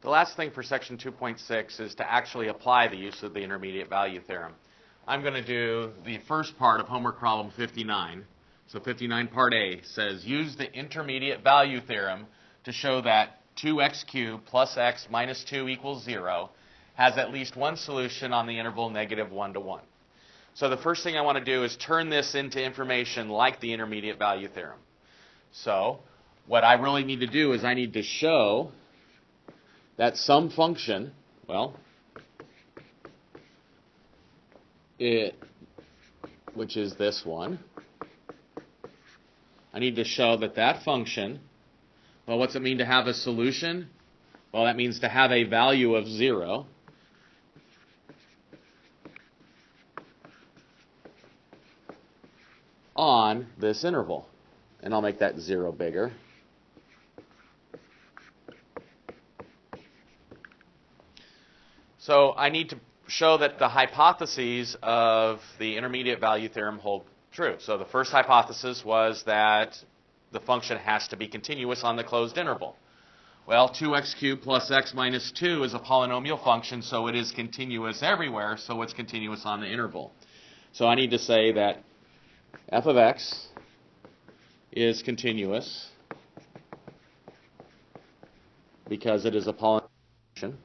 The last thing for section 2.6 is to actually apply the use of the intermediate value theorem. I'm going to do the first part of homework problem 59. So 59 part A says use the intermediate value theorem to show that 2x cubed plus x minus 2 equals 0 has at least one solution on the interval negative 1 to 1. So the first thing I want to do is turn this into information like the intermediate value theorem. So what I really need to do is I need to show that some function, well, which is this one, I need to show that that function, well, what's it mean to have a solution? Well, that means to have a value of 0. On this interval. And I'll make that 0 bigger. So I need to show that the hypotheses of the intermediate value theorem hold true. So the first hypothesis was that the function has to be continuous on the closed interval. Well, 2x cubed plus x minus 2 is a polynomial function, so it is continuous everywhere, so it's continuous on the interval. So I need to say that f of x is continuous because it is a polynomial function.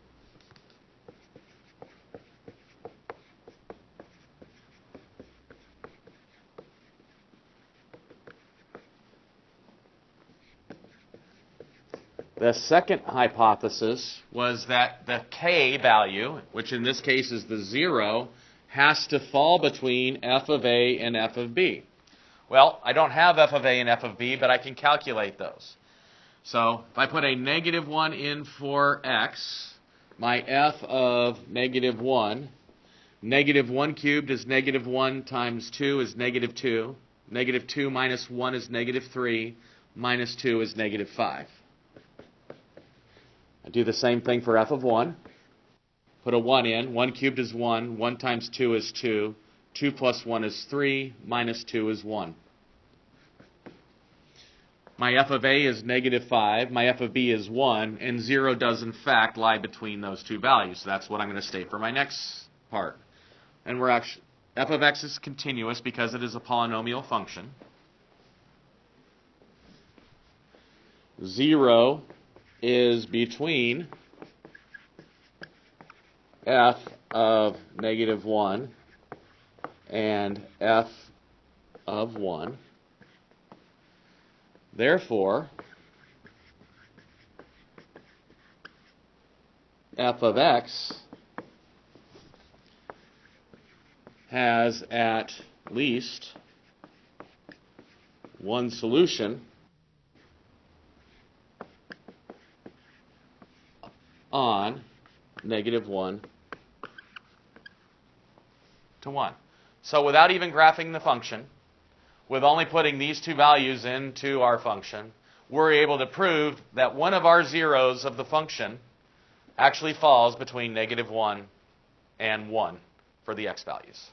The second hypothesis was that the k value, which in this case is the 0, has to fall between f of a and f of b. Well, I don't have f of a and f of b, but I can calculate those. So if I put a negative 1 in for x, my f of negative 1, negative 1 cubed is negative 1 times 2 is negative 2. Negative 2 minus 1 is negative 3. Minus 2 is negative 5. I do the same thing for f of 1. Put a 1 in. 1 cubed is 1. 1 times 2 is 2. 2 plus 1 is 3. Minus 2 is 1. My f of a is negative 5. My f of b is 1. And 0 does, in fact, lie between those two values. So that's what I'm going to state for my next part. And we're actually, f of x is continuous because it is a polynomial function. 0 is between f of negative 1 and f of 1. Therefore, f of x has at least one solution on negative 1 to 1. So without even graphing the function, with only putting these two values into our function, we're able to prove that one of our zeros of the function actually falls between negative 1 and 1 for the x values.